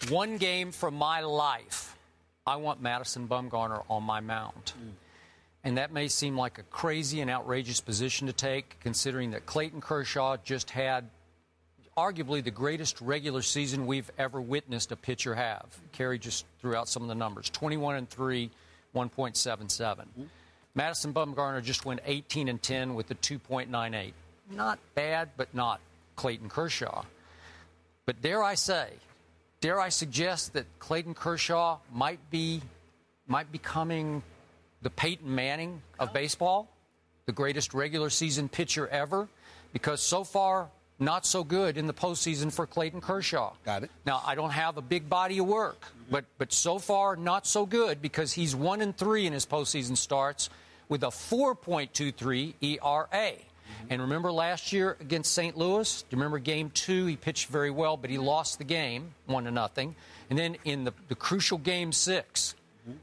one game from my life, I want Madison Bumgarner on my mound. And that may seem like a crazy and outrageous position to take, considering that Clayton Kershaw just had arguably the greatest regular season we've ever witnessed a pitcher have. Kerry just threw out some of the numbers. 21-3, 1.77. Madison Bumgarner just went 18-10 with a 2.98. Not bad, but not Clayton Kershaw. But dare I suggest that Clayton Kershaw might be becoming the Peyton Manning of baseball, the greatest regular season pitcher ever, because so far, not so good in the postseason for Clayton Kershaw. Got it. Now, I don't have a big body of work, but so far, not so good, because he's 1-3 in his postseason starts with a 4.23 ERA. And remember last year against St. Louis? Do you remember Game 2? He pitched very well, but he lost the game 1-0. And then in the crucial Game 6,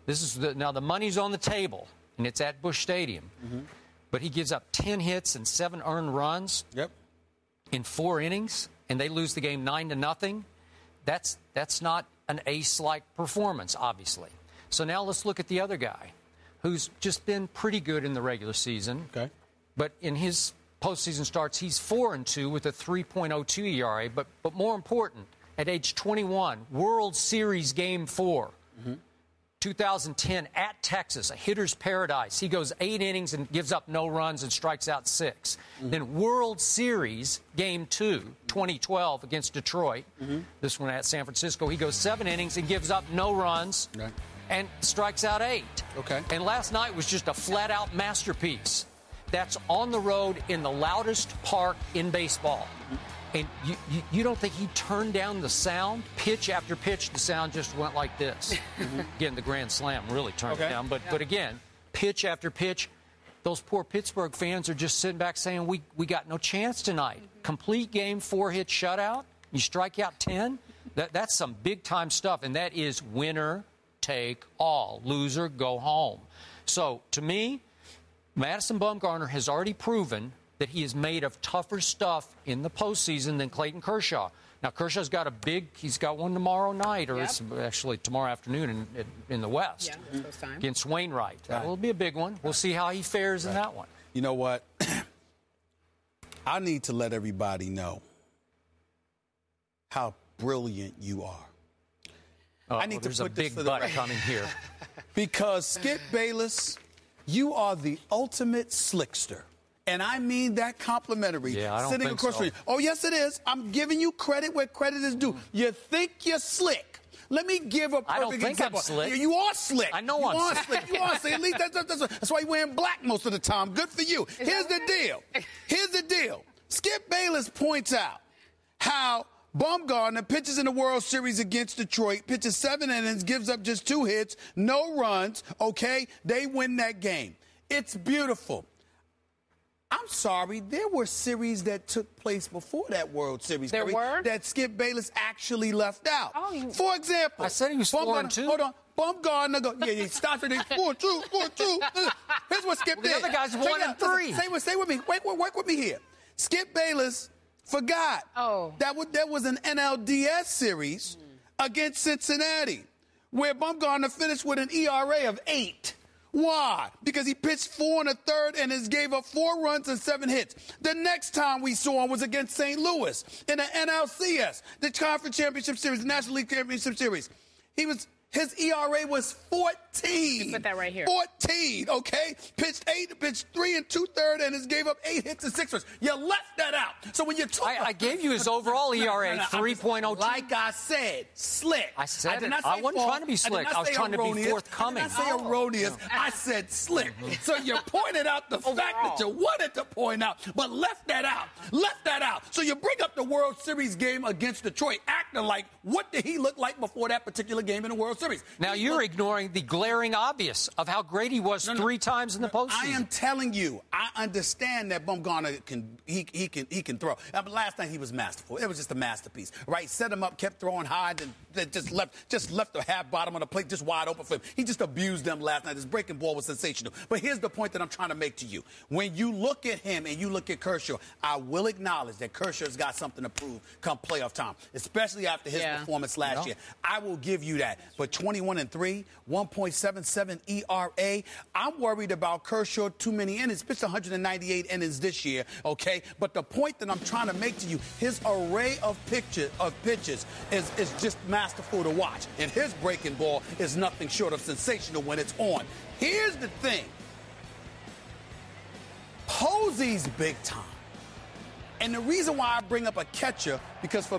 this is now the money's on the table, and it's at Busch Stadium. But he gives up 10 hits and 7 earned runs in 4 innings, and they lose the game 9-0. That's not an ace-like performance, obviously. So now let's look at the other guy, who's just been pretty good in the regular season. Okay. But in his postseason starts, he's 4-2 with a 3.02 ERA. But more important, at age 21, World Series Game 4. 2010 at Texas, a hitter's paradise. He goes 8 innings and gives up no runs and strikes out 6. Then World Series Game 2, 2012 against Detroit. This one at San Francisco. He goes 7 innings and gives up no runs and strikes out 8. Okay. And last night was just a flat-out masterpiece. That's on the road in the loudest park in baseball. And you don't think he turned down the sound? Pitch after pitch, the sound just went like this. Again, the grand slam really turned it down. But again, pitch after pitch, those poor Pittsburgh fans are just sitting back saying, we got no chance tonight. Complete game, 4-hit shutout. You strike out 10. That's some big-time stuff, and that is winner take all. Loser, go home. So, to me, Madison Bumgarner has already proven that he is made of tougher stuff in the postseason than Clayton Kershaw. Now, Kershaw's got he's got one tomorrow night, or it's actually tomorrow afternoon in the West. Yeah, that's time. Against Wainwright. That will be a big one. We'll see how he fares in that one. You know what? I need to let everybody know how brilliant you are. I need to there's put a this big for butt the coming here. Because Skip Bayless, you are the ultimate slickster. And I mean that complimentary. Yeah, I don't sitting think across from you. Oh, yes, it is. I'm giving you credit where credit is due. You think you're slick. Let me give a perfect I don't think example. I'm slick. You are slick. I know you I'm slick. You are slick. At least that's why you're wearing black most of the time. Good for you. Here's the deal. Here's the deal. Skip Bayless points out how Bumgarner pitches in the World Series against Detroit, pitches 7 innings, gives up just 2 hits, no runs, okay? They win that game. It's beautiful. I'm sorry, there were series that took place before that World Series. There were? That Skip Bayless actually left out. Oh, For example, I said he was 4-2. Hold on. Bumgarner, he starts with 4-2. Here's what Skip did. The other guy's 1-3. Stay with me. Work with me here. Skip Bayless forgot that there was an NLDS series against Cincinnati where Bumgarner finished with an ERA of 8. Why? Because he pitched 4 1/3 and has gave up 4 runs and 7 hits. The next time we saw him was against St. Louis in the NLCS, the Conference Championship Series, the National League Championship Series. His ERA was 14. Put that right here. 14, okay? Pitched 3 2/3 and has gave up 8 hits and 6 runs. You left that out. So when you talk, I gave you his overall ERA, 3.02. Like I said, slick. I said did it. not say I wasn't false. trying to be slick. I was say trying to be erroneous. forthcoming. I did not say erroneous. I said slick. So you pointed out the fact that you wanted to point out, but left that out. So you bring up the World Series game against Detroit, acting like, what did he look like before that particular game in the World Series? Now you're ignoring the glaring obvious of how great he was 3 times in the postseason. I am telling you, I understand that Bumgarner can throw. But last night he was masterful. It was just a masterpiece, right? Set him up, kept throwing high, and that just left the half bottom of the plate just wide open for him. He just abused them last night. His breaking ball was sensational. But here's the point that I'm trying to make to you. When you look at him and you look at Kershaw, I will acknowledge that Kershaw's got something to prove come playoff time, especially after his performance last year. I will give you that. But 21-3, 1.77 ERA. I'm worried about Kershaw too many innings. Pitched 198 innings this year, okay? But the point that I'm trying to make to you, his array of pitches is just masterful to watch. And his breaking ball is nothing short of sensational when it's on. Here's the thing. Posey's big time. And the reason why I bring up a catcher, because for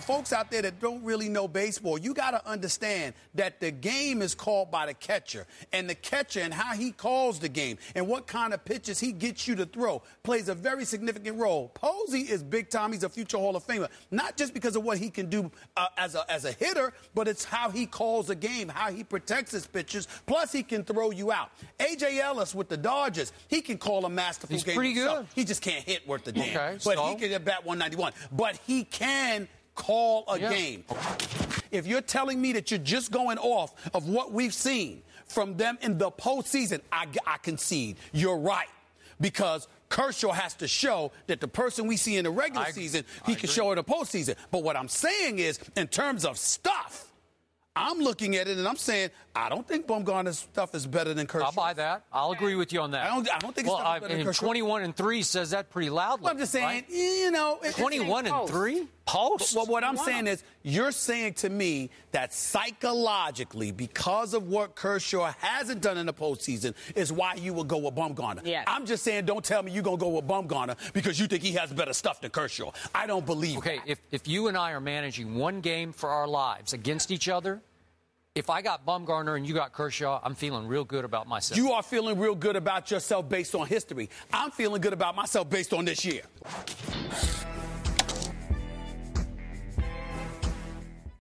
folks out there that don't really know baseball, you got to understand that the game is called by the catcher. And the catcher and how he calls the game and what kind of pitches he gets you to throw plays a very significant role. Posey is big time. He's a future Hall of Famer, not just because of what he can do as a hitter, but it's how he calls the game, how he protects his pitches. Plus, he can throw you out. A.J. Ellis with the Dodgers, he can call a masterful game. He's pretty good. He just can't hit worth the damn. Okay, but he can bat 191. But he can call a game. If you're telling me that you're just going off of what we've seen from them in the postseason, I concede. You're right. Because Kershaw has to show that the person we see in the regular season, he can show in the postseason. But what I'm saying is, in terms of stuff, I'm looking at it and I'm saying, I don't think Bumgarner's stuff is better than Kershaw. I'll buy that. I'll agree with you on that. I don't think his stuff is better than Kershaw. 21-3 says that pretty loudly. Well, I'm just saying, right? you know. 21-3? Post? Well, what I'm saying is, you're saying to me that psychologically, because of what Kershaw hasn't done in the postseason, is why you will go with Bumgarner. Yes. I'm just saying, don't tell me you're going to go with Bumgarner because you think he has better stuff than Kershaw. I don't believe that. Okay, if you and I are managing one game for our lives against each other, if I got Bumgarner and you got Kershaw, I'm feeling real good about myself. You are feeling real good about yourself based on history. I'm feeling good about myself based on this year.